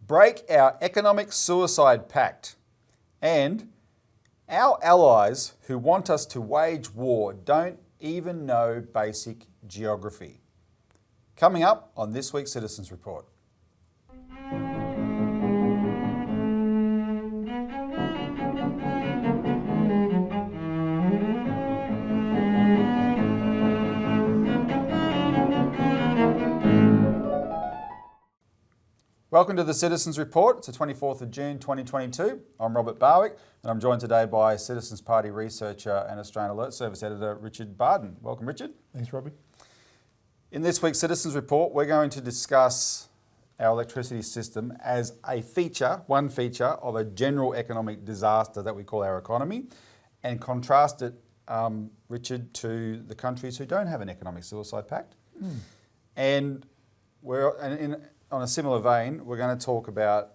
break our economic suicide pact, and our allies who want us to wage war don't even know basic geography. Coming up on this week's Citizens Report. Welcome to the Citizens Report. It's the 24th of June 2022. I'm Robert Barwick and I'm joined today by Citizens Party researcher and Australian Alert Service editor Richard Bardon. Welcome, Richard. Thanks, Robbie. In this week's Citizens Report, we're going to discuss our electricity system as a feature, one feature of a general economic disaster that we call our economy, and contrast it, Richard, to the countries who don't have an economic suicide pact. And on a similar vein, we're going to talk about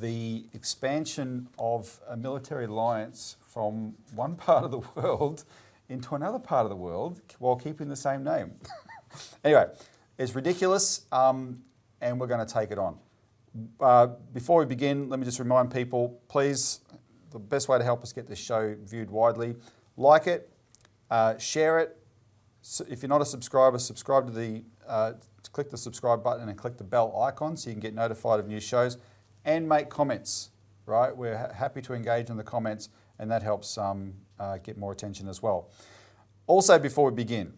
the expansion of a military alliance from one part of the world into another part of the world while keeping the same name. Anyway, it's ridiculous, and we're going to take it on. Before we begin, let me just remind people, please, the best way to help us get this show viewed widely, like it, share it. So if you're not a subscriber, subscribe to the click the subscribe button and click the bell icon so you can get notified of new shows, and make comments, right? We're happy to engage in the comments, and that helps get more attention as well. Also, before we begin,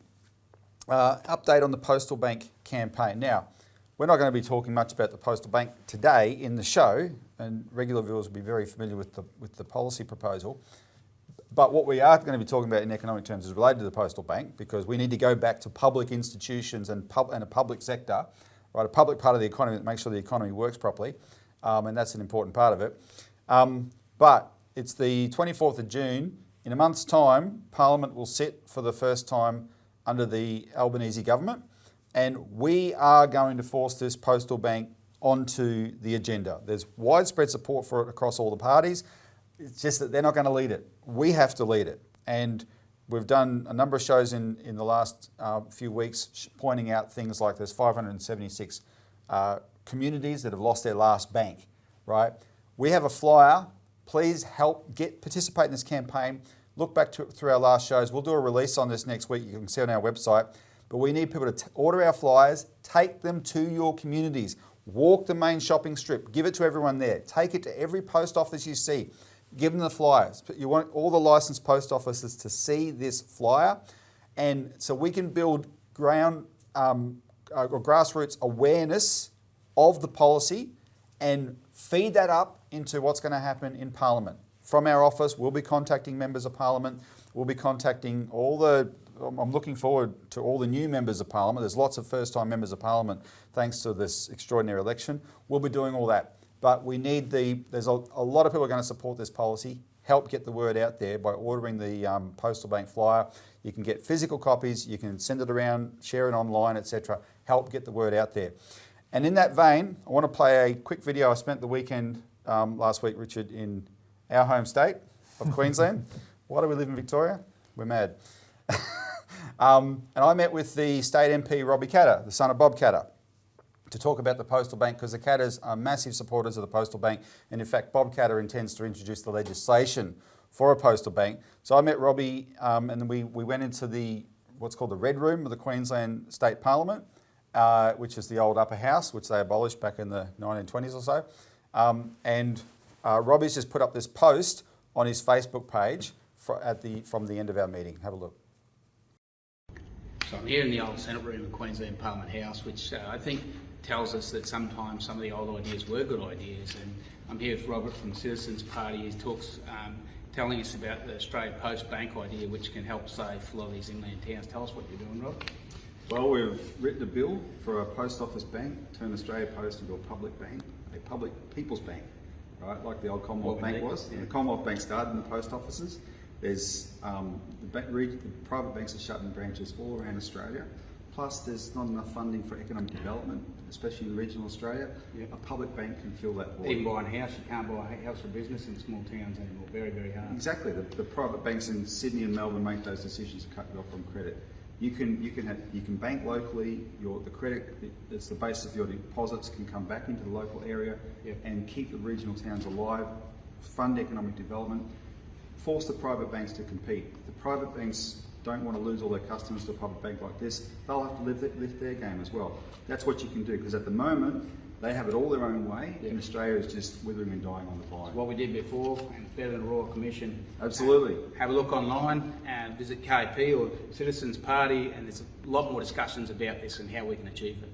update on the Postal Bank campaign. Now, we're not going to be talking much about the Postal Bank today in the show, and regular viewers will be very familiar with the policy proposal. But what we are going to be talking about in economic terms is related to the Postal Bank, because we need to go back to public institutions and a public sector, right? A public part of the economy that makes sure the economy works properly, and that's an important part of it. But it's the 24th of June. In a month's time, Parliament will sit for the first time under the Albanese government, and we are going to force this Postal Bank onto the agenda. There's widespread support for it across all the parties. It's just that they're not going to lead it. We have to lead it. And we've done a number of shows in the last few weeks pointing out things like there's 576 communities that have lost their last bank, right? We have a flyer. Please participate in this campaign. Look back through our last shows. We'll do a release on this next week. You can see it on our website. But we need people to order our flyers, take them to your communities, walk the main shopping strip, give it to everyone there, take it to every post office you see. Give them the flyers. You want all the licensed post offices to see this flyer, and so we can build grassroots awareness of the policy and feed that up into what's going to happen in Parliament. From our office, we'll be contacting members of Parliament. We'll be contacting I'm looking forward to all the new members of Parliament. There's lots of first-time members of Parliament thanks to this extraordinary election. We'll be doing all that. But we need there's a lot of people are going to support this policy. Help get the word out there by ordering the Postal Bank flyer. You can get physical copies, you can send it around, share it online, etc. Help get the word out there. And in that vein, I want to play a quick video. I spent the weekend last week, Richard, in our home state of Queensland. Why do we live in Victoria? We're mad. And I met with the state MP, Robbie Katter, the son of Bob Katter, to talk about the Postal Bank, because the Katters are massive supporters of the Postal Bank, and in fact Bob Katter intends to introduce the legislation for a Postal Bank. So I met Robbie, and then we went into what's called the Red Room of the Queensland State Parliament, which is the old upper house, which they abolished back in the 1920s or so. And Robbie's just put up this post on his Facebook page from the end of our meeting. Have a look. So I'm here in the old Senate room of Queensland Parliament House, which I think tells us that sometimes some of the old ideas were good ideas. And I'm here with Robert from the Citizens Party. He talks, telling us about the Australia Post Bank idea, which can help save a lot of these inland towns. Tell us what you're doing, Rob. Well, we've written a bill for a post office bank, turn Australia Post into a public bank, a public people's bank, right? Like the old Commonwealth Bank was. Yeah. The Commonwealth Bank started in the post offices. There's the private banks are shutting branches all around Australia. Plus, there's not enough funding for economic development, especially in regional Australia. Yep. A public bank can fill that void. Even buying a house, you can't buy a house for business in small towns anymore. Very, very hard. Exactly. The private banks in Sydney and Melbourne make those decisions to cut you off from credit. You can bank locally. The credit that's the basis of your deposits can come back into the local area and keep the regional towns alive, fund economic development, force the private banks to compete. If the private banks don't want to lose all their customers to a public bank like this, they'll have to lift their game as well. That's what you can do, because at the moment they have it all their own way, and Australia is just withering and dying on the vine. What we did before, and it's better than a Royal Commission. Absolutely. Have a look online and visit KP or Citizens Party, and there's a lot more discussions about this and how we can achieve it.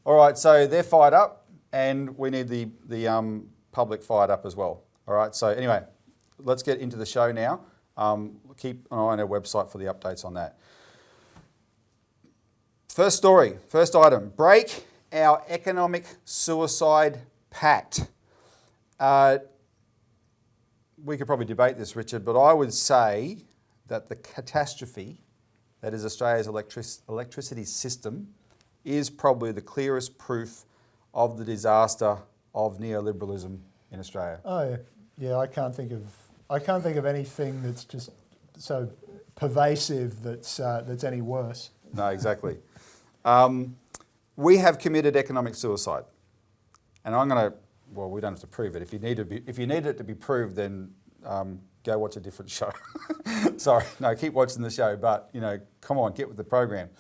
All right, so they're fired up, and we need the public fired up as well. All right, so anyway, let's get into the show now. Keep an eye on our website for the updates on that. First story, first item, break our economic suicide pact. We could probably debate this, Richard, but I would say that the catastrophe that is Australia's electricity system is probably the clearest proof of the disaster of neoliberalism in Australia. Oh yeah, I can't think of anything that's just so pervasive that's any worse. No, exactly. We have committed economic suicide, and I'm going to. Well, we don't have to prove it. If you need it to be proved, then go watch a different show. Sorry, no, keep watching the show. But come on, get with the program.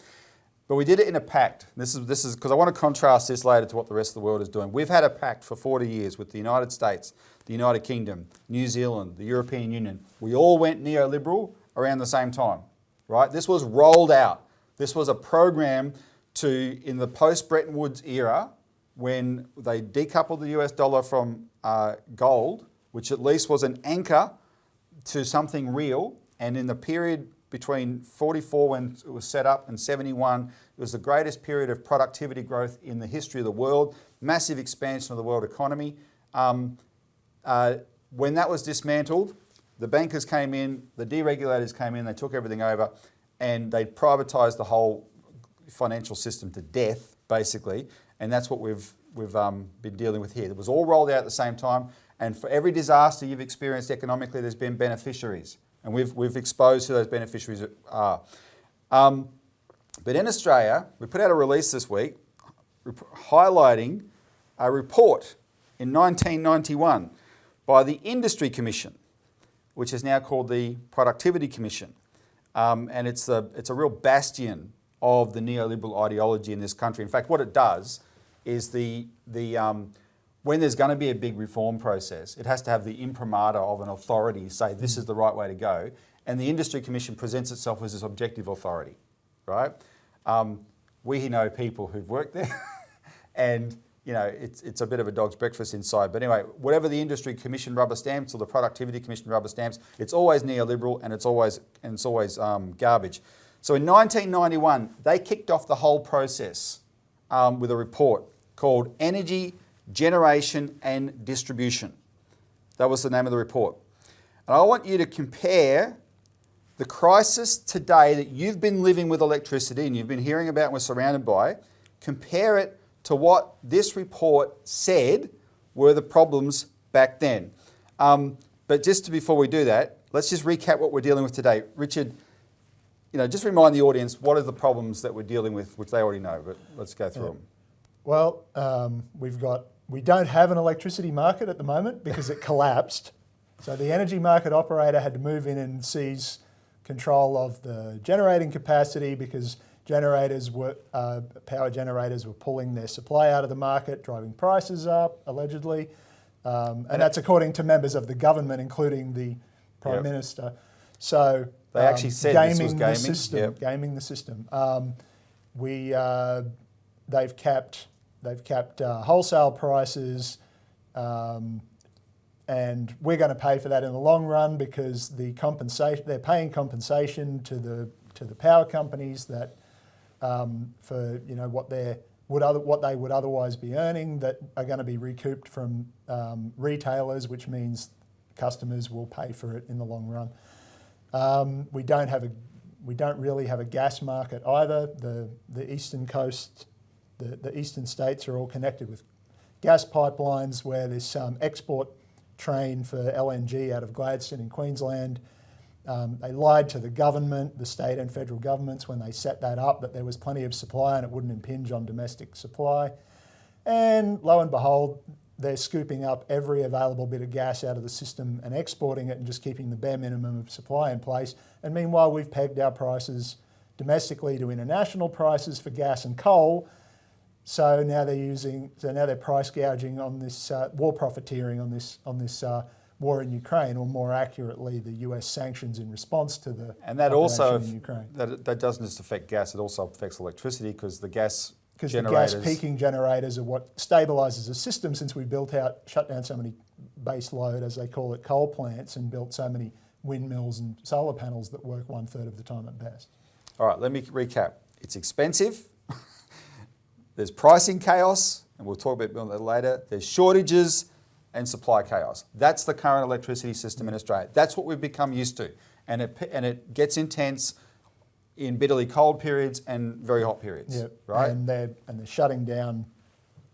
But we did it in a pact. This is because I want to contrast this later to what the rest of the world is doing. We've had a pact for 40 years with the United States, the United Kingdom, New Zealand, the European Union. We all went neoliberal around the same time, right? This was rolled out. This was a program in the post-Bretton Woods era, when they decoupled the US dollar from gold, which at least was an anchor to something real. And in the period between 44 when it was set up and 71, it was the greatest period of productivity growth in the history of the world, massive expansion of the world economy. When that was dismantled, the bankers came in, the deregulators came in, they took everything over, and they privatised the whole financial system to death, basically. And that's what we've been dealing with here. It was all rolled out at the same time, and for every disaster you've experienced economically, there's been beneficiaries, and we've exposed who those beneficiaries are. But in Australia, we put out a release this week highlighting a report in 1991 by the Industry Commission, which is now called the Productivity Commission, and it's a real bastion of the neoliberal ideology in this country. In fact, what it does is when there's going to be a big reform process, it has to have the imprimatur of an authority say this is the right way to go, and the Industry Commission presents itself as this objective authority, right? We know people who've worked there, and it's a bit of a dog's breakfast inside. But anyway, whatever the Industry Commission rubber stamps or the Productivity Commission rubber stamps, it's always neoliberal and it's always garbage. So in 1991, they kicked off the whole process with a report called Energy, Generation and Distribution. That was the name of the report. And I want you to compare the crisis today that you've been living with electricity and you've been hearing about and we're surrounded by, compare it to what this report said were the problems back then. But just before we do that, let's just recap what we're dealing with today. Richard, just remind the audience what are the problems that we're dealing with, which they already know, but let's go through them. Well, we don't have an electricity market at the moment because it collapsed. So the energy market operator had to move in and seize control of the generating capacity because power generators were pulling their supply out of the market, driving prices up, allegedly. And that's according to members of the government, including the Prime Minister. So they actually said this was gaming. Gaming the system. They've capped wholesale prices, and we're going to pay for that in the long run because they're paying compensation to the power companies that for what they would otherwise be earning that are going to be recouped from retailers, which means customers will pay for it in the long run. We don't really have a gas market either. The eastern coast, the eastern states are all connected with gas pipelines where there's some export train for LNG out of Gladstone in Queensland. They lied to the government, the state and federal governments, when they set that up, that there was plenty of supply and it wouldn't impinge on domestic supply. And lo and behold, they're scooping up every available bit of gas out of the system and exporting it and just keeping the bare minimum of supply in place. And meanwhile, we've pegged our prices domestically to international prices for gas and coal. So now they're price gouging on this war profiteering on this war in Ukraine, or more accurately, the US sanctions in response to the And that also, in Ukraine. that doesn't just affect gas, it also affects electricity, because the gas Because the generators... gas peaking generators are what stabilises the system, since we shut down so many base load, as they call it, coal plants, and built so many windmills and solar panels that work 1/3 of the time at best. All right, let me recap. It's expensive, there's pricing chaos, and we'll talk a bit about that later, there's shortages and supply chaos. That's the current electricity system in Australia. That's what we've become used to. And it gets intense in bitterly cold periods and very hot periods, Yep. right? And they're shutting down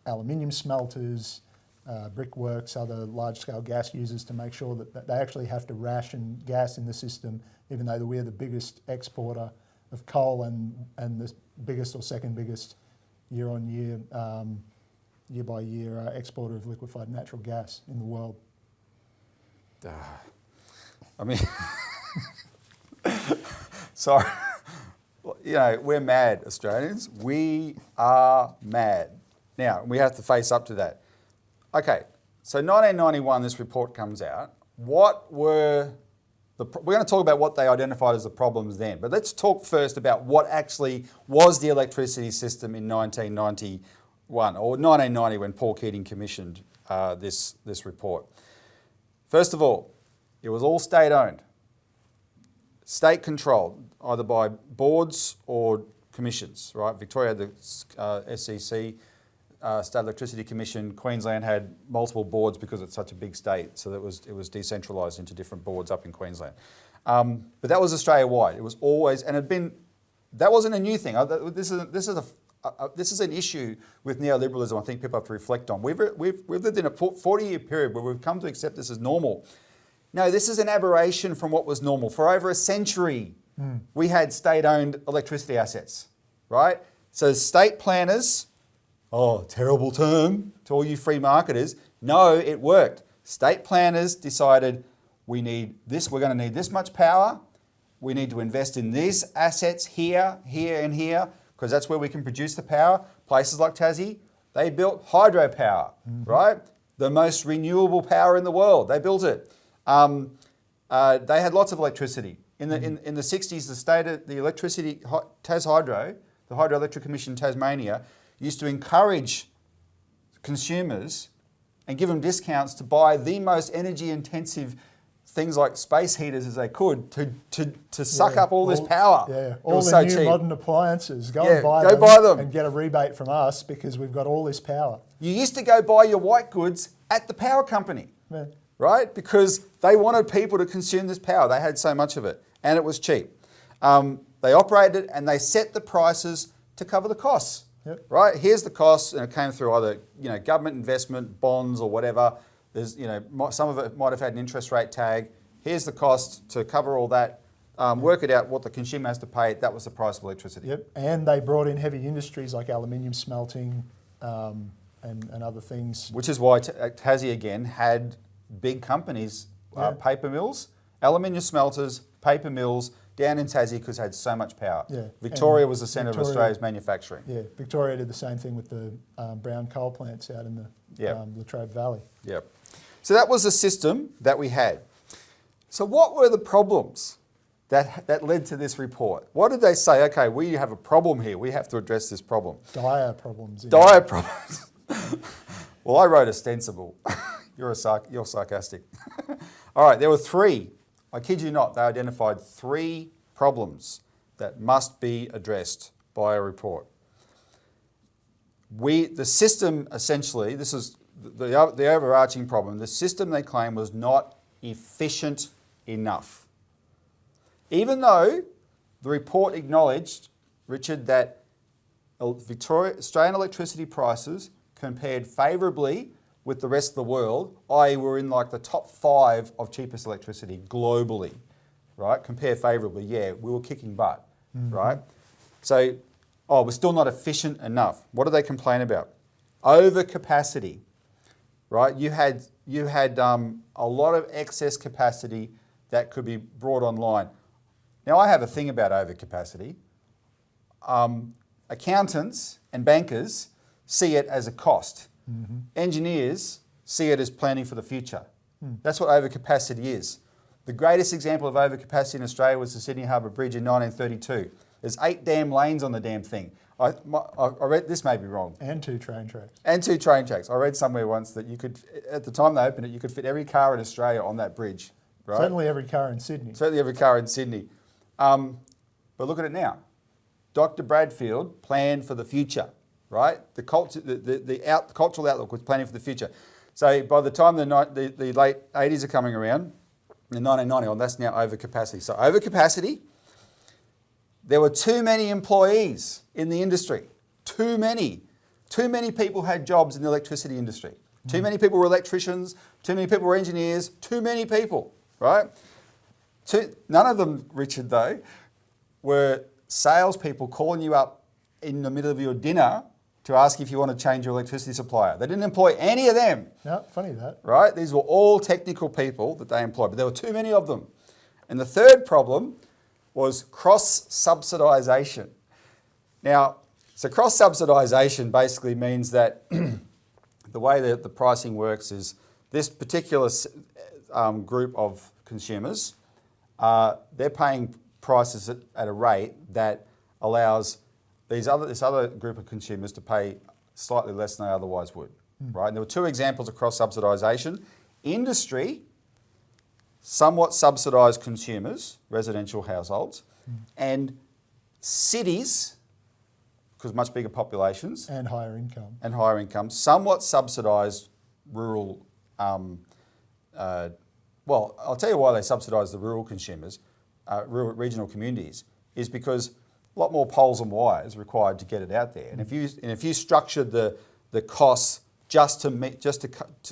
aluminium smelters, brickworks, other large-scale gas users, to make sure that they actually have to ration gas in the system, even though we're the biggest exporter of coal and the biggest or second biggest year-on-year, year-by-year exporter of liquefied natural gas in the world. I mean, sorry. You know, we're mad, Australians. We are mad. Now, we have to face up to that. Okay, so 1991, this report comes out. What were we're going to talk about what they identified as the problems then, but let's talk first about what actually was the electricity system in 1991, or 1990, when Paul Keating commissioned this report. First of all, it was all state-owned, state-controlled, either by boards or commissions, right? Victoria had the SEC, State Electricity Commission. Queensland had multiple boards because it's such a big state, so that it was decentralised into different boards up in Queensland. But that was Australia-wide. It was always, and that wasn't a new thing. This is an issue with neoliberalism. I think people have to reflect on. We've lived in a 40-year period where we've come to accept this as normal. No, this is an aberration from what was normal. For over a century, we had state-owned electricity assets, right? So state planners, terrible term to all you free marketers. No, it worked. State planners decided we're going to need this much power. We need to invest in these assets here, here, and here, because that's where we can produce the power. Places like Tassie, they built hydropower, right? The most renewable power in the world. They built it. They had lots of electricity. In the 60s, the electricity, Tas Hydro, the Hydroelectric Commission Tasmania, used to encourage consumers and give them discounts to buy the most energy intensive things like space heaters as they could to suck up all this power. Yeah, all the new modern appliances. Go and buy them and get a rebate from us because we've got all this power. You used to go buy your white goods at the power company, right? Because they wanted people to consume this power. They had so much of it, and it was cheap. They operated and they set the prices to cover the costs. Yep. Right, here's the costs, and it came through either government investment, bonds, or whatever. There's some of it might have had an interest rate tag. Here's the cost to cover all that. Work it out what the consumer has to pay. That was the price of electricity. Yep, and they brought in heavy industries like aluminium smelting and other things. Which is why Tassie again had big companies, paper mills, aluminium smelters, paper mills, down in Tassie because it had so much power. Yeah. Victoria was the centre of Australia's manufacturing. Yeah, Victoria did the same thing with the brown coal plants out in the Latrobe Valley. Yep. So that was the system that we had. So what were the problems that led to this report? What did they say? Okay, we have a problem here. We have to address this problem. Dire problems. Dire problems. Well, I wrote ostensible. You're sarcastic. All right, there were three. I kid you not, they identified 3 problems that must be addressed by a report. The system, essentially, this is the overarching problem, the system they claim was not efficient enough. Even though the report acknowledged, Richard, that Australian electricity prices compared favourably with the rest of the world, i.e. we're in like the top 5 of cheapest electricity globally. right? Compare favourably, yeah, we were kicking butt, right? So, we're still not efficient enough. What do they complain about? Overcapacity, right? You had a lot of excess capacity that could be brought online. Now, I have a thing about overcapacity. Accountants and bankers see it as a cost. Engineers see it as planning for the future. That's what overcapacity is. The greatest example of overcapacity in Australia was the Sydney Harbour Bridge in 1932. There's 8 damn lanes on the damn thing. I read, this may be wrong. And 2 train tracks. And 2 train tracks. I read somewhere once that you could, at the time they opened it, you could fit every car in Australia on that bridge. Right? Certainly every car in Sydney. Certainly every car in Sydney. But look at it now. Dr. Bradfield planned for the future, right? The cultural outlook was planning for the future. So by the time the late 80s are coming around, in 1990, well, that's now overcapacity. So overcapacity, there were too many employees in the industry. Too many. Too many people had jobs in the electricity industry. Too many people were electricians. Too many people were engineers. Too many people, right? None of them, Richard, though, were salespeople calling you up in the middle of your dinner to ask if you want to change your electricity supplier. They didn't employ any of them. No, funny that. Right? These were all technical people that they employed, but there were too many of them. And the third problem was cross-subsidisation. Now, so cross-subsidisation basically means that the way that the pricing works is this particular group of consumers, they're paying prices at a rate that allows this other group of consumers to pay slightly less than they otherwise would, right? And there were 2 examples of cross-subsidisation. Industry somewhat subsidised consumers, residential households, and cities, because much bigger populations. And higher income. Somewhat subsidised rural, well, I'll tell you why they subsidise the rural consumers, regional communities, is because a lot more poles and wires required to get it out there. And if you structured the costs just to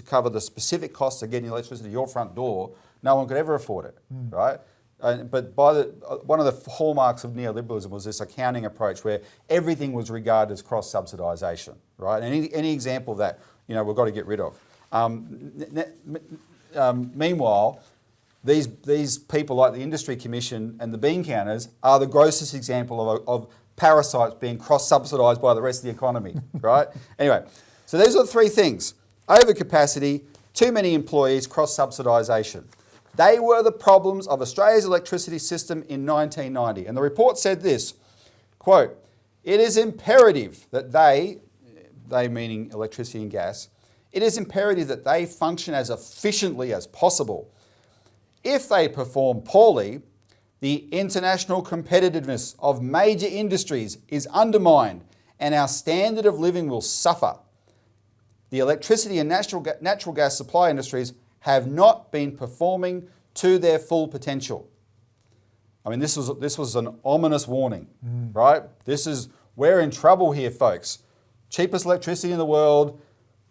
cover the specific costs of getting electricity to your front door, no one could ever afford it, right? But one of the hallmarks of neoliberalism was this accounting approach where everything was regarded as cross-subsidisation, right? And any example of that, we've got to get rid of. Meanwhile, these people like the Industry Commission and the bean counters are the grossest example of parasites being cross-subsidised by the rest of the economy, right? Anyway, so these are the 3 things. Overcapacity, too many employees, cross-subsidisation. They were the problems of Australia's electricity system in 1990. And the report said this, quote, "It is imperative that they meaning electricity and gas, it is imperative that they function as efficiently as possible. If they perform poorly, the international competitiveness of major industries is undermined and our standard of living will suffer. The electricity and natural gas supply industries have not been performing to their full potential." I mean, this was an ominous warning, right? We're in trouble here, folks. Cheapest electricity in the world,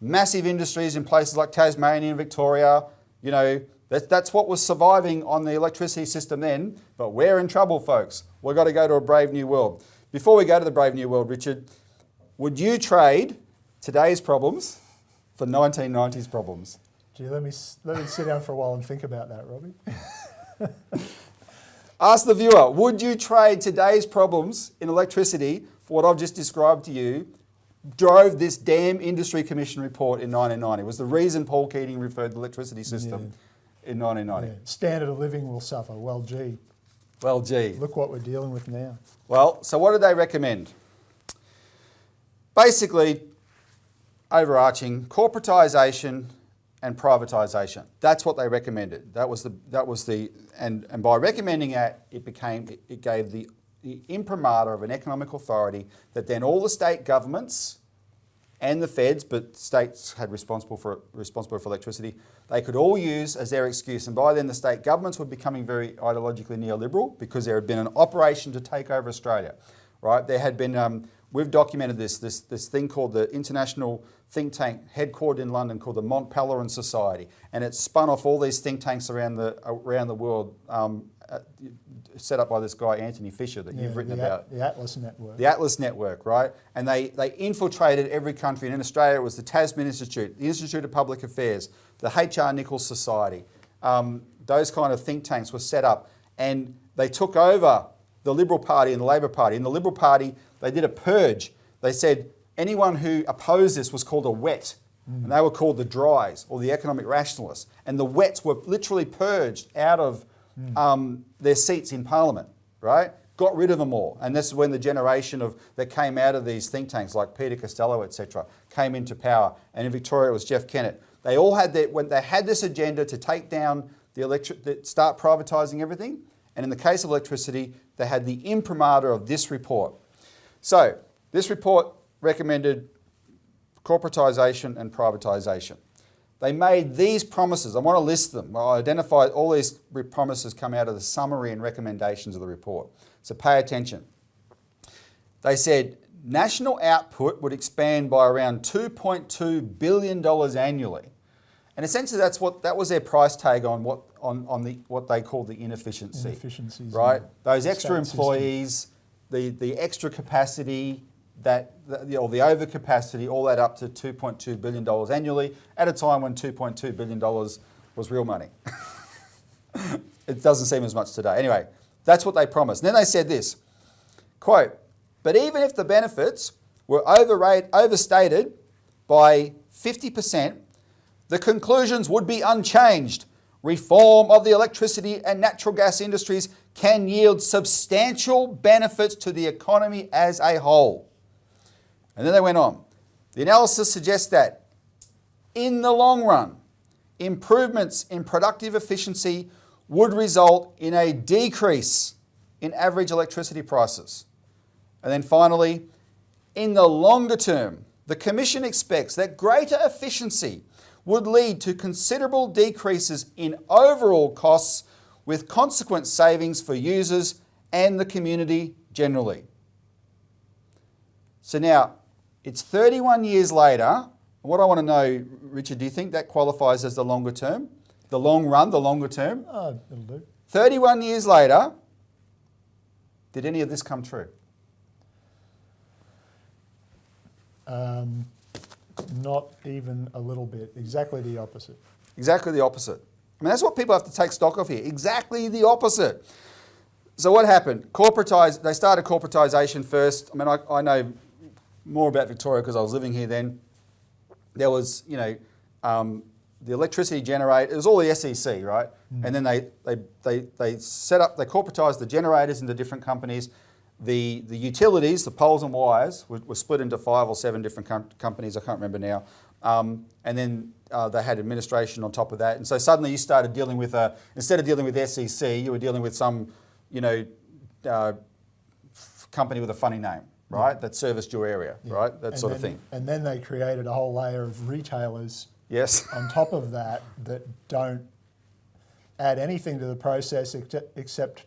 massive industries in places like Tasmania and Victoria, that's what was surviving on the electricity system then, but we're in trouble, folks. We've got to go to a brave new world. Before we go to the brave new world, Richard, would you trade today's problems for 1990s problems? Gee, let me sit down for a while and think about that, Robbie. Ask the viewer, would you trade today's problems in electricity for what I've just described to you drove this damn Industry Commission report in 1990? It was the reason Paul Keating referred to the electricity system in 1990. Yeah. Standard of living will suffer. Well, gee. Look what we're dealing with now. Well, so what did they recommend? Basically, overarching, corporatisation and privatisation. That's what they recommended. And by recommending that, it gave the imprimatur of an economic authority that then all the state governments and the feds, but states had responsible for electricity, they could all use as their excuse. And by then the state governments were becoming very ideologically neoliberal because there had been an operation to take over Australia, right? There had been, we've documented this thing called the International Think Tank, headquartered in London, called the Mont Pelerin Society. And it spun off all these think tanks around the world set up by this guy, Anthony Fisher, that you've written about. The Atlas Network. The Atlas Network, right? And they infiltrated every country. And in Australia, it was the Tasman Institute, the Institute of Public Affairs, the H.R. Nichols Society. Those kind of think tanks were set up. And they took over the Liberal Party and the Labor Party. In the Liberal Party, they did a purge. They said anyone who opposed this was called a wet. And they were called the dries or the economic rationalists. And the wets were literally purged out of their seats in Parliament, right? Got rid of them all. And this is when the generation that came out of these think tanks like Peter Costello, etc., came into power. And in Victoria, it was Jeff Kennett. They all had when they had this agenda to take down start privatising everything. And in the case of electricity, they had the imprimatur of this report. So this report recommended corporatisation and privatisation. They made these promises. I want to list them. I identified all these promises come out of the summary and recommendations of the report. So pay attention. They said national output would expand by around $2.2 billion annually. And essentially that was their price tag on what they called the inefficiencies, right? Those extra employees, the extra capacity, the overcapacity, all that up to $2.2 billion annually at a time when $2.2 billion was real money. It doesn't seem as much today. Anyway, that's what they promised. And then they said this, quote, but even if the benefits were overstated by 50%, the conclusions would be unchanged. Reform of the electricity and natural gas industries can yield substantial benefits to the economy as a whole. And then they went on. The analysis suggests that in the long run, improvements in productive efficiency would result in a decrease in average electricity prices. And then finally, in the longer term, the Commission expects that greater efficiency would lead to considerable decreases in overall costs with consequent savings for users and the community generally. So now, it's 31 years later. What I want to know, Richard, do you think that qualifies as the longer term? The long run, the longer term? Oh, it'll do. 31 years later, did any of this come true? Not even a little bit. Exactly the opposite. Exactly the opposite. I mean, that's what people have to take stock of here. Exactly the opposite. So what happened? They started corporatisation first. I mean, I know more about Victoria because I was living here then. There was, the electricity generator. It was all the SEC, right? And then they corporatised the generators into different companies. The utilities, the poles and wires, were split into 5 or 7 different companies. I can't remember now. And then they had administration on top of that. And so suddenly you started dealing with instead of dealing with SEC, you were dealing with some, company with a funny name, right? That serviced your area, right? That sort of thing. And then they created a whole layer of retailers. Yes. On top of that don't add anything to the process except,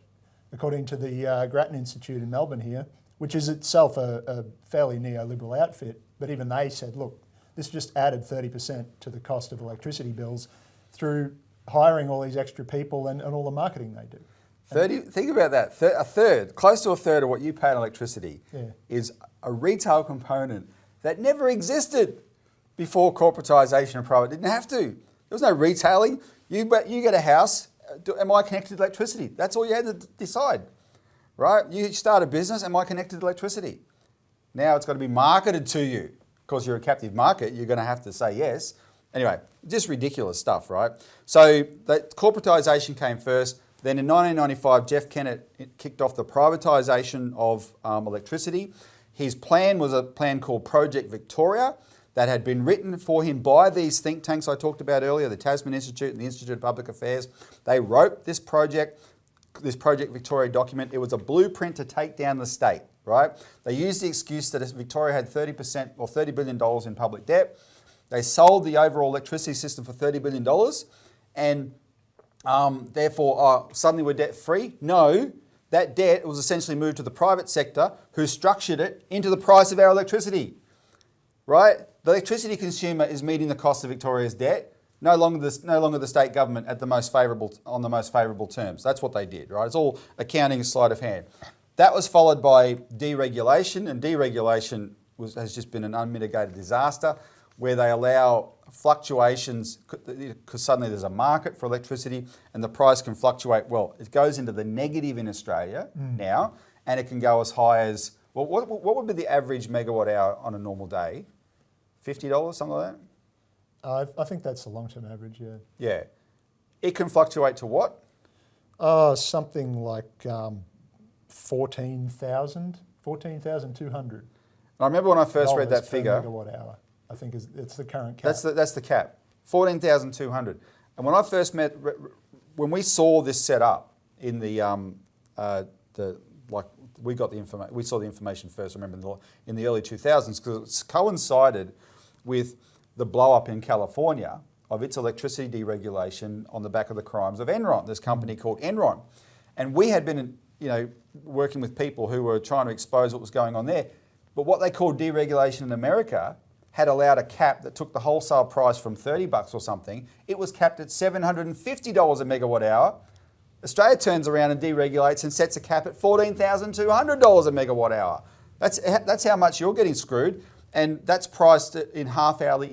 according to the Grattan Institute in Melbourne here, which is itself a fairly neoliberal outfit, but even they said, look, this just added 30% to the cost of electricity bills through hiring all these extra people and all the marketing they do. 30. Think about that. Close to a third of what you pay on electricity is a retail component that never existed before corporatisation and private. Didn't have to. There was no retailing. You get a house. Am I connected to electricity? That's all you had to decide, right? You start a business. Am I connected to electricity? Now it's got to be marketed to you. Because you're a captive market, you're going to have to say yes. Anyway, just ridiculous stuff, right? So that corporatisation came first. Then in 1995, Jeff Kennett kicked off the privatisation of electricity. His plan was a plan called Project Victoria that had been written for him by these think tanks I talked about earlier, the Tasman Institute and the Institute of Public Affairs. They wrote this Project Victoria document. It was a blueprint to take down the state, right? They used the excuse that Victoria had 30% or $30 billion in public debt. They sold the overall electricity system for $30 billion and therefore suddenly we're debt free. No, that debt was essentially moved to the private sector who structured it into the price of our electricity, right? The electricity consumer is meeting the cost of Victoria's debt, no longer the state government on the most favourable terms. That's what they did, right? It's all accounting sleight of hand. That was followed by deregulation, and deregulation has just been an unmitigated disaster, where they allow fluctuations because suddenly there's a market for electricity and the price can fluctuate. Well, it goes into the negative in Australia now, and it can go as high as, well, what would be the average megawatt hour on a normal day? $50, something like that? I think that's the long-term average, yeah. Yeah. It can fluctuate to what? Something like 14,200. I remember when I first read that figure. Megawatt hour, I think it's the current cap. That's the cap, 14,200. And when I first when we saw this set up in we saw the information first. I remember in the early 2000s, because it coincided with the blow up in California of its electricity deregulation on the back of the crimes of Enron. This company called Enron, and we had been, working with people who were trying to expose what was going on there. But what they called deregulation in America had allowed a cap that took the wholesale price from $30 or something. It was capped at $750 a megawatt hour. Australia turns around and deregulates and sets a cap at $14,200 a megawatt hour. That's how much you're getting screwed, and that's priced in half-hourly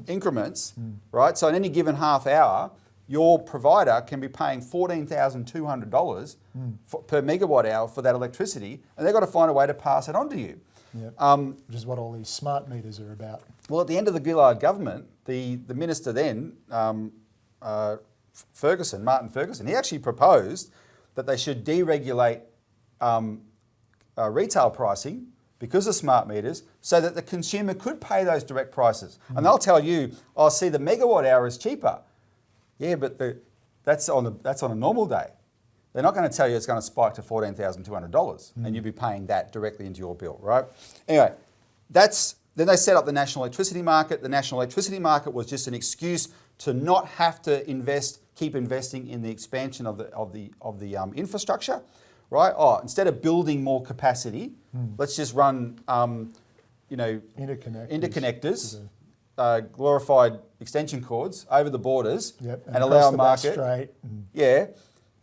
increments, right? So in any given half hour, your provider can be paying $14,200 per megawatt hour for that electricity, and they've got to find a way to pass it on to you. Yep. Which is what all these smart meters are about. Well, at the end of the Gillard government, the minister then, Martin Ferguson, he actually proposed that they should deregulate retail pricing because of smart meters, so that the consumer could pay those direct prices. And they'll tell you, "Oh, see, the megawatt hour is cheaper." Yeah, but that's on a normal day. They're not going to tell you it's going to spike to $14,200 and you'll be paying that directly into your bill, right? Anyway, then they set up the national electricity market. The national electricity market was just an excuse to not have to keep investing in the expansion of the infrastructure, right? Oh, instead of building more capacity, let's just run interconnectors. Glorified extension cords over the borders, and allow a market. Yeah,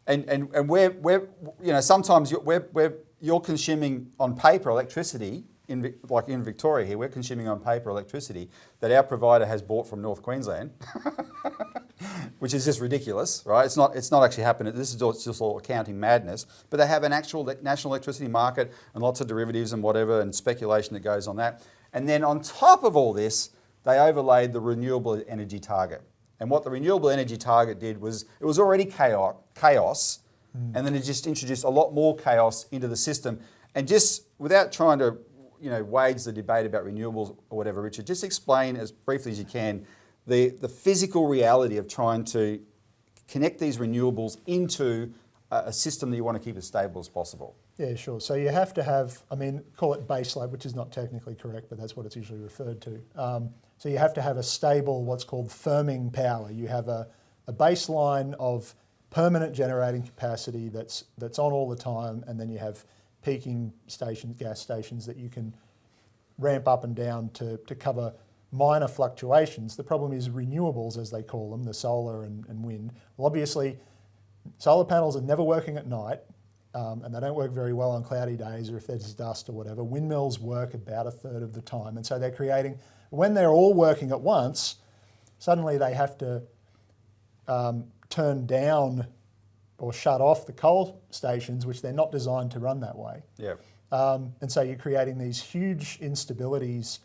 and we're sometimes you're consuming on paper electricity like in Victoria here. We're consuming on paper electricity that our provider has bought from North Queensland, which is just ridiculous, right? It's not actually happening. This is just all accounting madness. But they have an actual national electricity market and lots of derivatives and whatever and speculation that goes on that. And then on top of all this, they overlaid the renewable energy target. And what the renewable energy target did was, it was already chaos, and then it just introduced a lot more chaos into the system. And just without trying to, wage the debate about renewables or whatever, Richard, just explain as briefly as you can the physical reality of trying to connect these renewables into a system that you want to keep as stable as possible. Yeah, sure. So you have to have, call it baseload, which is not technically correct, but that's what it's usually referred to. So you have to have a stable, what's called firming power. You have a baseline of permanent generating capacity that's on all the time, and then you have peaking stations, gas stations that you can ramp up and down to cover minor fluctuations. The problem is renewables, as they call them, the solar and wind. Well, obviously, solar panels are never working at night. And they don't work very well on cloudy days or if there's dust or whatever. Windmills work about a third of the time. And so they're creating, when they're all working at once, suddenly they have to turn down or shut off the coal stations, which they're not designed to run that way. Yeah. And so you're creating these huge instabilities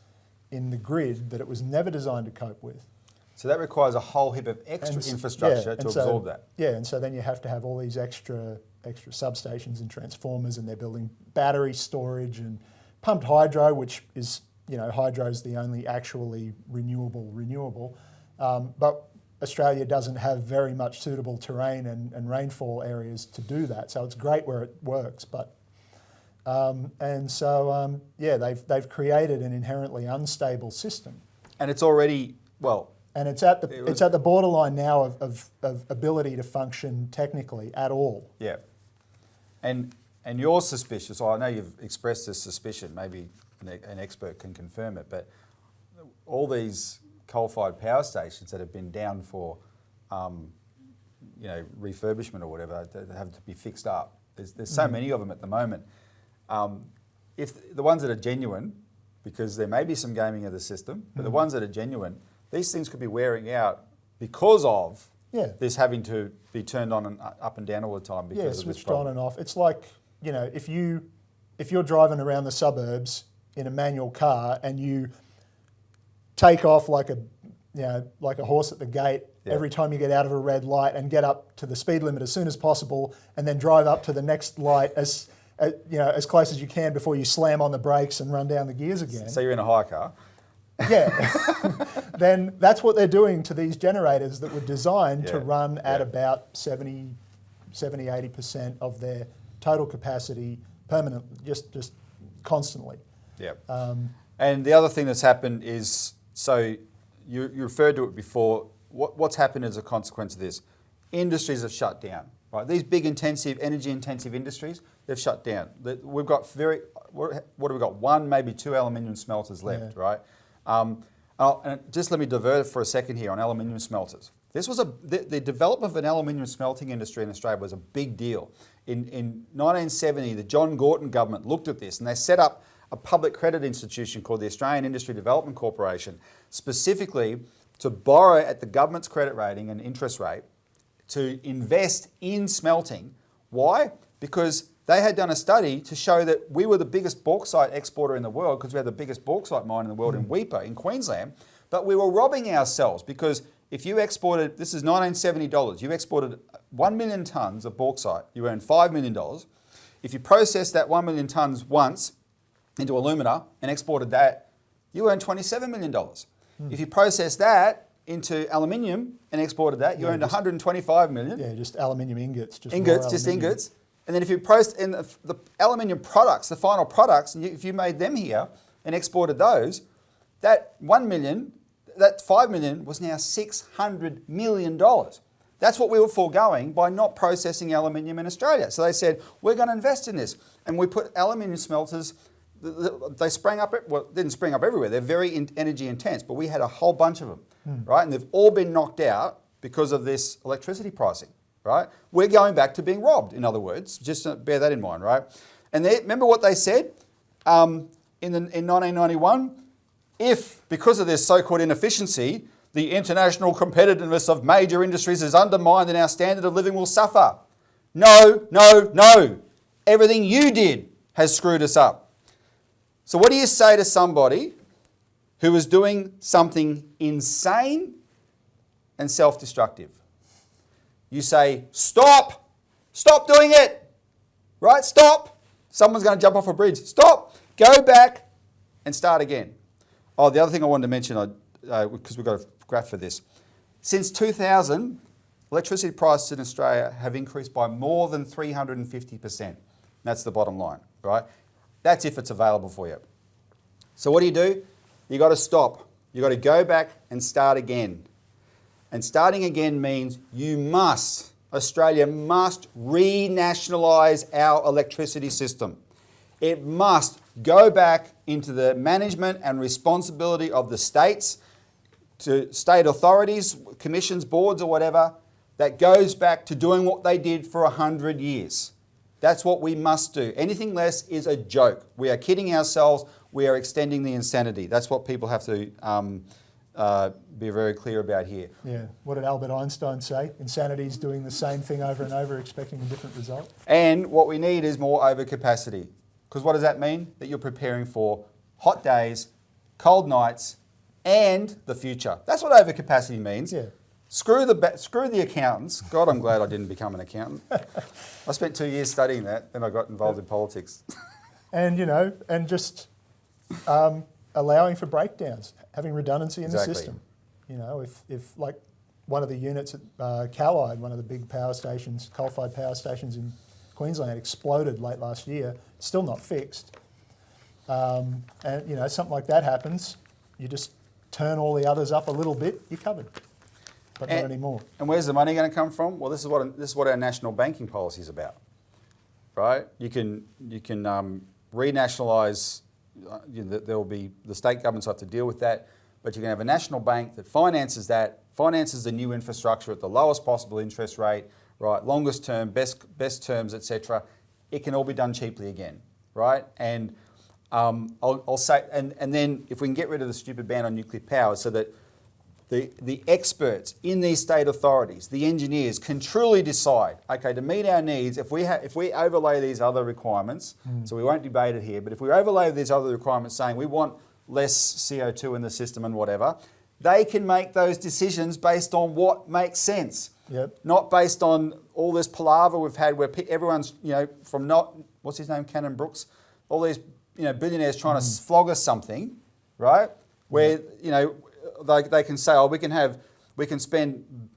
in the grid that it was never designed to cope with. So that requires a whole heap of extra infrastructure to absorb that. Yeah, and so then you have to have all these extra substations and transformers, and they're building battery storage and pumped hydro, which is, hydro is the only actually renewable. But Australia doesn't have very much suitable terrain and rainfall areas to do that. So it's great where it works, but they've created an inherently unstable system. And it's already, and it's at the borderline now of ability to function technically at all. Yeah. And you're suspicious, or I know you've expressed this suspicion, maybe an expert can confirm it, but all these coal-fired power stations that have been down for, refurbishment or whatever, that have to be fixed up. There's so many of them at the moment. If the ones that are genuine, because there may be some gaming of the system, but the ones that are genuine, these things could be wearing out because of this having to be turned on and up and down all the time because of this switched problem. on and off. It's like, if you're driving around the suburbs in a manual car and you take off like a horse at the gate every time you get out of a red light and get up to the speed limit as soon as possible and then drive up to the next light as close as you can before you slam on the brakes and run down the gears again. So you're in a hire car. Yeah. Then that's what they're doing to these generators that were designed to run at about 70-80% of their total capacity permanent, just constantly. Yeah. And the other thing that's happened is, so you referred to it before, what's happened as a consequence of this? Industries have shut down, right? These big energy intensive industries, they've shut down. We've got what have we got? 1, maybe 2 aluminium smelters left, right? And just let me divert for a second here on aluminium smelters. This was the development of an aluminium smelting industry in Australia was a big deal. In 1970, the John Gorton government looked at this and they set up a public credit institution called the Australian Industry Development Corporation, specifically to borrow at the government's credit rating and interest rate to invest in smelting. Why? Because they had done a study to show that we were the biggest bauxite exporter in the world because we had the biggest bauxite mine in the world in Weipa in Queensland, but we were robbing ourselves because if you exported, this is $1970, you exported 1 million tonnes of bauxite, you earned $5 million. If you processed that 1 million tonnes once into alumina and exported that, you earned $27 million. If you processed that into aluminium and exported that, you earned $125 million. Yeah, just aluminium ingots. Ingots. And then if you processed in the aluminium products, the final products, if you made them here and exported those, that 1 million, that 5 million was now $600 million. That's what we were foregoing by not processing aluminium in Australia. So they said, we're going to invest in this. And we put aluminium smelters. They sprang up, didn't spring up everywhere. They're very energy intense, but we had a whole bunch of them, right? And they've all been knocked out because of this electricity pricing, right? We're going back to being robbed, in other words. Just bear that in mind, right? And remember what they said in 1991? If, because of this so-called inefficiency, the international competitiveness of major industries is undermined and our standard of living will suffer. No. Everything you did has screwed us up. So what do you say to somebody who is doing something insane and self-destructive? You say, stop doing it, right? Stop. Someone's going to jump off a bridge. Stop, go back and start again. Oh, the other thing I wanted to mention, because we've got a graph for this. Since 2000, electricity prices in Australia have increased by more than 350%. That's the bottom line, right? That's if it's available for you. So what do? You got to stop. You got to go back and start again. And starting again means Australia must renationalise our electricity system. It must go back into the management and responsibility of the states, to state authorities, commissions, boards or whatever, that goes back to doing what they did for 100 years. That's what we must do. Anything less is a joke. We are kidding ourselves. We are extending the insanity. That's what people have to be very clear about here. Yeah. What did Albert Einstein say? Insanity is doing the same thing over and over, expecting a different result. And what we need is more overcapacity. Because what does that mean? That you're preparing for hot days, cold nights, and the future. That's what overcapacity means. Yeah. Screw the accountants. God, I'm glad I didn't become an accountant. I spent 2 years studying that, then I got involved in politics. And, just allowing for breakdowns, having redundancy in the system. If like one of the units at Callide, one of the big power stations, coal-fired power stations in Queensland, exploded late last year, still not fixed. And, something like that happens, you just turn all the others up a little bit, you're covered. But not anymore. And where's the money going to come from? Well, this is what our national banking policy is about, right? You can renationalise. There will be the state governments have to deal with that, but you can have a national bank that finances the new infrastructure at the lowest possible interest rate, right? Longest term, best terms, etc. It can all be done cheaply again, right? And I'll say, and then if we can get rid of the stupid ban on nuclear power, so that the experts in these state authorities, the engineers, can truly decide, okay, to meet our needs, if we overlay these other requirements, so we won't debate it here, but if we overlay these other requirements saying we want less CO2 in the system and whatever, they can make those decisions based on what makes sense. Yep. Not based on all this palaver we've had where everyone's, from what's his name, Cannon Brooks, all these, billionaires trying to flog us something, right? Where, they can say, we can spend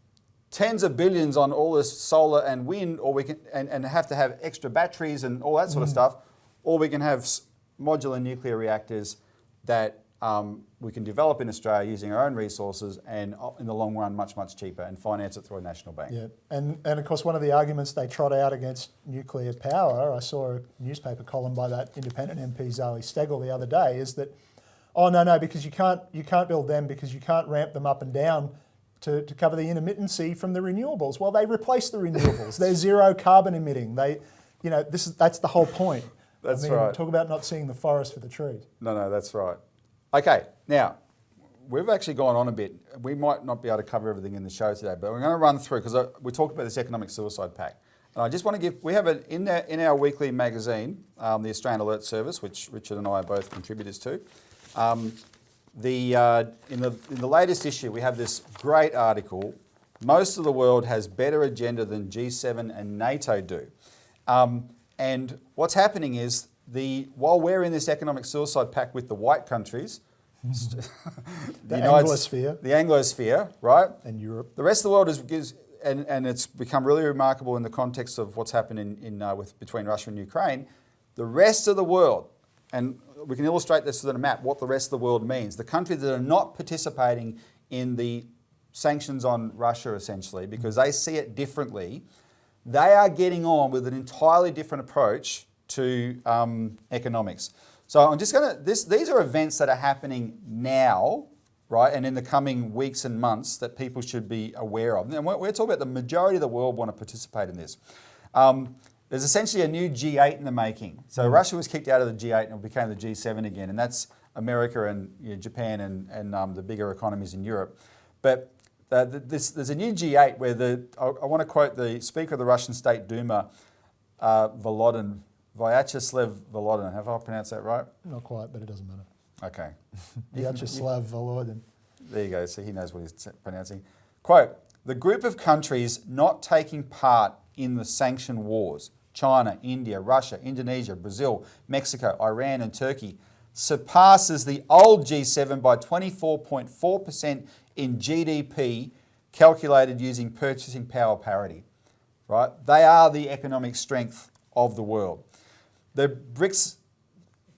tens of billions on all this solar and wind, or we can, and have to have extra batteries and all that sort of stuff, or we can have modular nuclear reactors that we can develop in Australia using our own resources, and in the long run much, much cheaper, and finance it through a national bank. Yeah, and of course one of the arguments they trot out against nuclear power, I saw a newspaper column by that independent MP Zoe Steggall the other day, is that, oh no, because you can't build them because you can't ramp them up and down to cover the intermittency from the renewables. Well, they replace the renewables. They're zero carbon emitting. That's the whole point. That's right. Talk about not seeing the forest for the trees. No, that's right. Okay, now, we've actually gone on a bit. We might not be able to cover everything in the show today, but we're going to run through, because we talked about this economic suicide pact. And I just want to we have it in our weekly magazine, the Australian Alert Service, which Richard and I are both contributors to. In the latest issue, we have this great article. Most of the world has better agenda than G7 and NATO do. And what's happening is, while we're in this economic suicide pact with the white countries, the Anglosphere, right? And Europe. The rest of the world and it's become really remarkable in the context of what's happened between Russia and Ukraine. The rest of the world, and we can illustrate this with a map, what the rest of the world means. The countries that are not participating in the sanctions on Russia, essentially, because they see it differently, they are getting on with an entirely different approach to economics. So I'm just going to, these are events that are happening now, right, and in the coming weeks and months that people should be aware of. And we're talking about the majority of the world want to participate in this. There's essentially a new G8 in the making. So Russia was kicked out of the G8 and it became the G7 again, and that's America and Japan and the bigger economies in Europe. But there's a new G8 where I want to quote the Speaker of the Russian State Duma, Vyacheslav Volodin. Have I pronounced that right? Not quite, but it doesn't matter. Okay. Vyacheslav Volodin. There you go. So he knows what he's pronouncing. Quote, the group of countries not taking part in the sanction wars, China, India, Russia, Indonesia, Brazil, Mexico, Iran and Turkey, surpasses the old G7 by 24.4% in GDP calculated using purchasing power parity. Right? They are the economic strength of the world. The BRICS,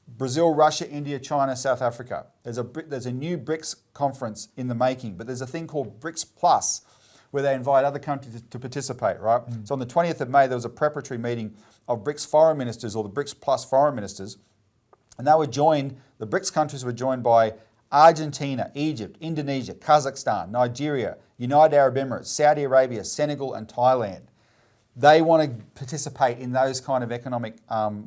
Brazil, Russia, India, China, South Africa. There's a new BRICS conference in the making, but there's a thing called BRICS Plus, where they invite other countries to participate, right? So on the 20th of May, there was a preparatory meeting of BRICS foreign ministers, or the BRICS Plus foreign ministers, and the BRICS countries were joined by Argentina, Egypt, Indonesia, Kazakhstan, Nigeria, United Arab Emirates, Saudi Arabia, Senegal and Thailand. They want to participate in those kind of economic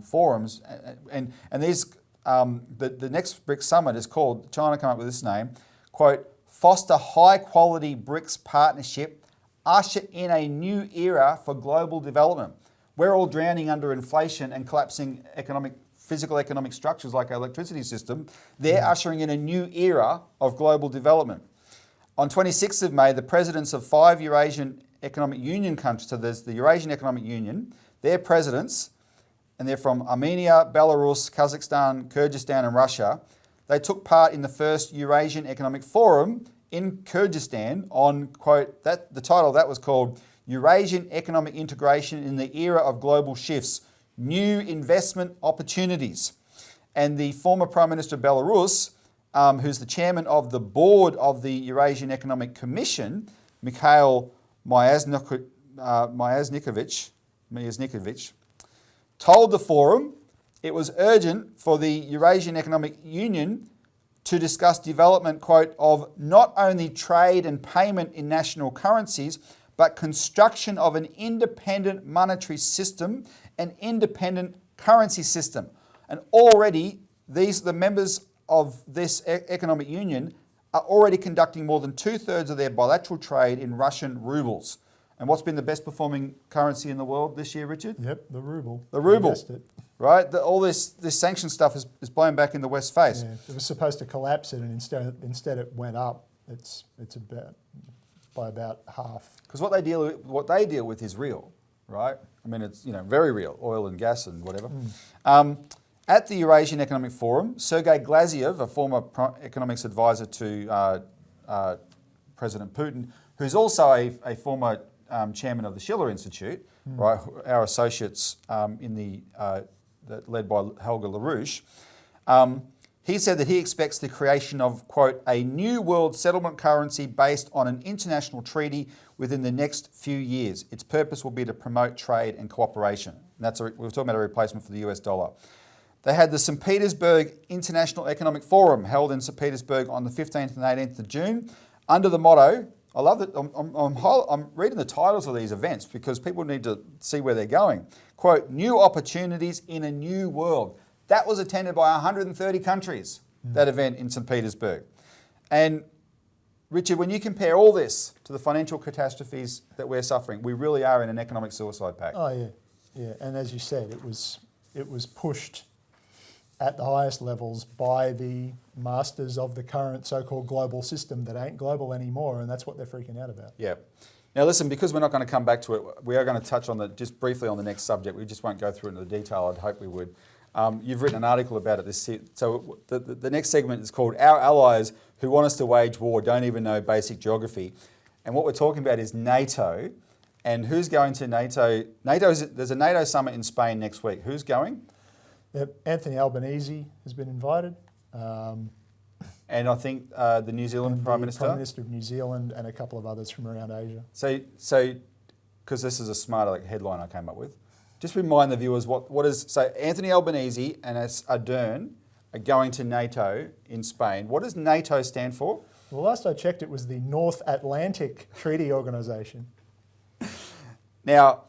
forums, and these the next BRICS summit is called, China come up with this name, quote, foster high quality BRICS partnership, usher in a new era for global development. We're all drowning under inflation and collapsing physical economic structures like our electricity system. They're ushering in a new era of global development. On 26th of May, the presidents of 5 Eurasian Economic Union countries, so there's the Eurasian Economic Union, their presidents, and they're from Armenia, Belarus, Kazakhstan, Kyrgyzstan and Russia, they took part in the first Eurasian Economic Forum in Kyrgyzstan on, quote, the title of that was called Eurasian Economic Integration in the Era of Global Shifts, New Investment Opportunities. And the former Prime Minister of Belarus, who's the chairman of the board of the Eurasian Economic Commission, Mikhail Myasnikovich, told the forum it was urgent for the Eurasian Economic Union to discuss development, quote, of not only trade and payment in national currencies, but construction of an independent monetary system and independent currency system. And already the members of this economic union are already conducting more than 2/3 of their bilateral trade in Russian rubles. And what's been the best performing currency in the world this year, Richard? Yep, the ruble. The ruble. You guessed it. Right? All this sanction stuff is blown back in the West's face. Yeah, it was supposed to collapse it, and instead it went up. It's about by about half. Because what they deal with is real, right? I mean, it's very real, oil and gas and whatever. At the Eurasian Economic Forum, Sergei Glaziev, a former economics advisor to President Putin, who's also a former chairman of the Schiller Institute, right? Our associates led by Helga LaRouche. He said that he expects the creation of, quote, a new world settlement currency based on an international treaty within the next few years. Its purpose will be to promote trade and cooperation. And we were talking about a replacement for the US dollar. They had the St. Petersburg International Economic Forum held in St. Petersburg on the 15th and 18th of June under the motto, I love that, I'm reading the titles of these events because people need to see where they're going. Quote, new opportunities in a new world. That was attended by 130 countries, that event in St. Petersburg. And Richard, when you compare all this to the financial catastrophes that we're suffering, we really are in an economic suicide pact. Oh yeah. And as you said, it was pushed at the highest levels by the masters of the current so-called global system that ain't global anymore, and that's what they're freaking out about. Yeah. Now listen, because we're not going to come back to it, we are going to touch on just briefly on the next subject. We just won't go through it into the detail. I'd hope we would. You've written an article about it. So the next segment is called Our Allies Who Want Us to Wage War Don't Even Know Basic Geography. And what we're talking about is NATO. And who's going to NATO? There's a NATO summit in Spain next week. Who's going? Yep. Anthony Albanese has been invited. And I think the New Zealand Prime Minister. Prime Minister of New Zealand and a couple of others from around Asia. So because this is a smart headline I came up with, just remind the viewers so Anthony Albanese and Ardern are going to NATO in Spain. What does NATO stand for? Well, last I checked, it was the North Atlantic Treaty Organization. Now,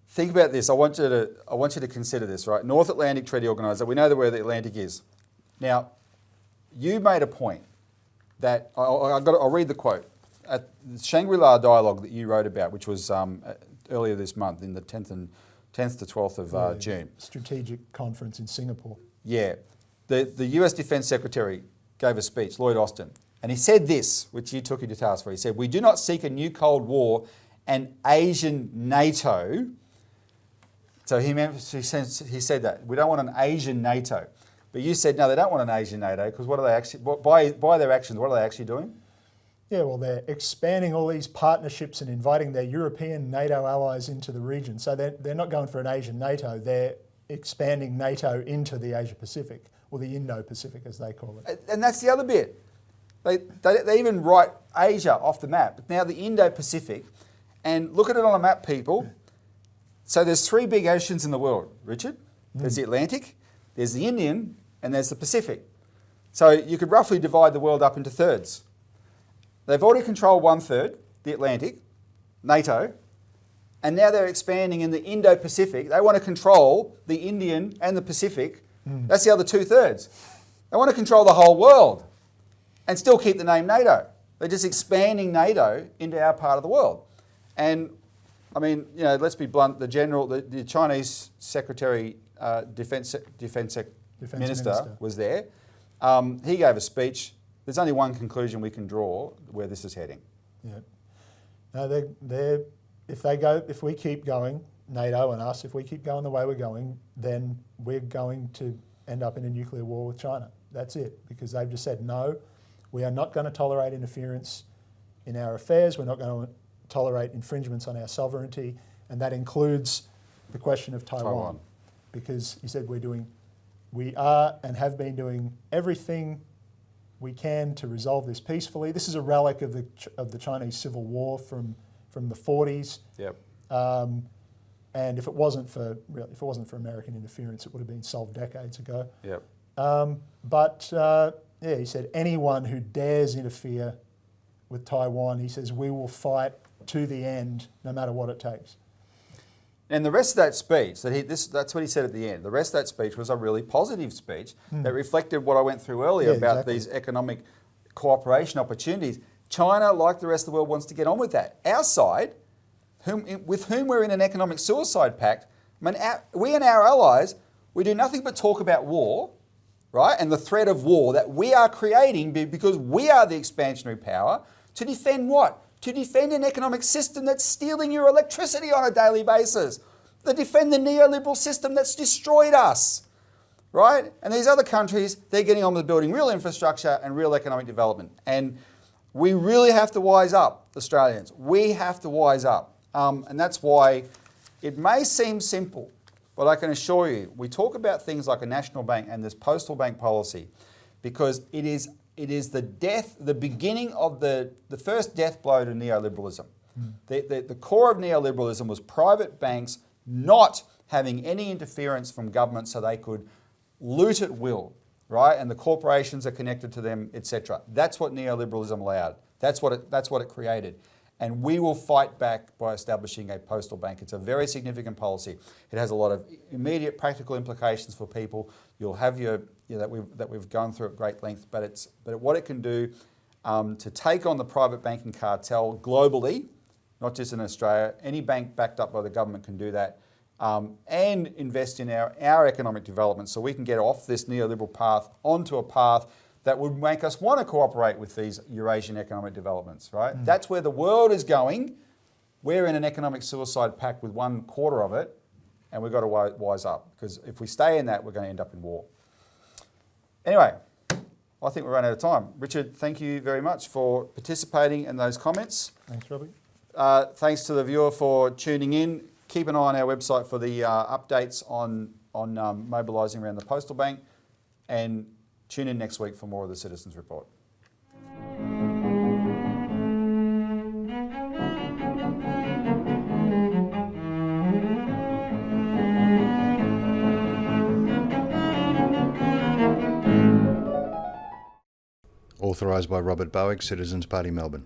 think about this. I want you to consider this, right? North Atlantic Treaty Organization. We know where the Atlantic is. Now, you made a point that I'll read the quote at the Shangri-La dialogue that you wrote about, which was earlier this month in the 10th to 12th of June. Strategic conference in Singapore. Yeah. The US Defense Secretary gave a speech, Lloyd Austin, and he said this, which you took into task for. He said, we do not seek a new Cold War, an Asian NATO. So he said that. We don't want an Asian NATO. But you said, no, they don't want an Asian NATO, because what are they actually, by their actions, what are they actually doing? Yeah, well, they're expanding all these partnerships and inviting their European NATO allies into the region. So they're not going for an Asian NATO, they're expanding NATO into the Asia-Pacific, or the Indo-Pacific as they call it. And that's the other bit. They even write Asia off the map. But now the Indo-Pacific, and look at it on a map, people. So there's three big oceans in the world, Richard. There's the Atlantic, there's the Indian, and there's the Pacific. So you could roughly divide the world up into thirds. They've already controlled 1/3, the Atlantic, NATO, and now they're expanding in the Indo-Pacific. They want to control the Indian and the Pacific. That's the other 2/3. They want to control the whole world and still keep the name NATO. They're just expanding NATO into our part of the world. And I mean, let's be blunt, the Chinese Secretary, Defense Minister was there. He gave a speech. There's only one conclusion we can draw where this is heading. Yeah. No, if we keep going, NATO and us, if we keep going the way we're going, then we're going to end up in a nuclear war with China. That's it, because they've just said, no, we are not going to tolerate interference in our affairs. We're not going to tolerate infringements on our sovereignty, and that includes the question of Taiwan. Because he said we are and have been doing everything we can to resolve this peacefully. This is a relic of the Chinese Civil War from the 40s. Yep. And if it wasn't for American interference, it would have been solved decades ago. Yep. Yeah, he said anyone who dares interfere with Taiwan, he says, we will fight to the end, no matter what it takes. And the rest of that speech, that's what he said at the end. The rest of that speech was a really positive speech that reflected what I went through earlier about these economic cooperation opportunities. China, like the rest of the world, wants to get on with that. Our side, with whom we're in an economic suicide pact, I mean, we and our allies, we do nothing but talk about war, right? And the threat of war that we are creating because we are the expansionary power to defend what? To defend an economic system that's stealing your electricity on a daily basis. To defend the neoliberal system that's destroyed us, right? And these other countries, they're getting on with building real infrastructure and real economic development. And we really have to wise up, Australians. We have to wise up. And that's why it may seem simple, but I can assure you, we talk about things like a national bank and this postal bank policy because it is the beginning of the first death blow to neoliberalism. The core of neoliberalism was private banks not having any interference from government so they could loot at will, right? And the corporations are connected to them, etc. That's what neoliberalism allowed. That's what it created. And we will fight back by establishing a postal bank. It's a very significant policy. It has a lot of immediate practical implications for people. You'll have that we've gone through at great length, but what it can do to take on the private banking cartel globally, not just in Australia. Any bank backed up by the government can do that, and invest in our economic development so we can get off this neoliberal path onto a path that would make us want to cooperate with these Eurasian economic developments, right? That's where the world is going. We're in an economic suicide pact with 1/4 of it, and we've got to wise up, because if we stay in that, we're going to end up in war. Anyway, I think we're running out of time. Richard, thank you very much for participating in those comments. Thanks, Robbie. Thanks to the viewer for tuning in. Keep an eye on our website for the updates on mobilising around the postal bank, and tune in next week for more of the Citizens Report. Authorised by Robert Barwick, Citizens Party, Melbourne.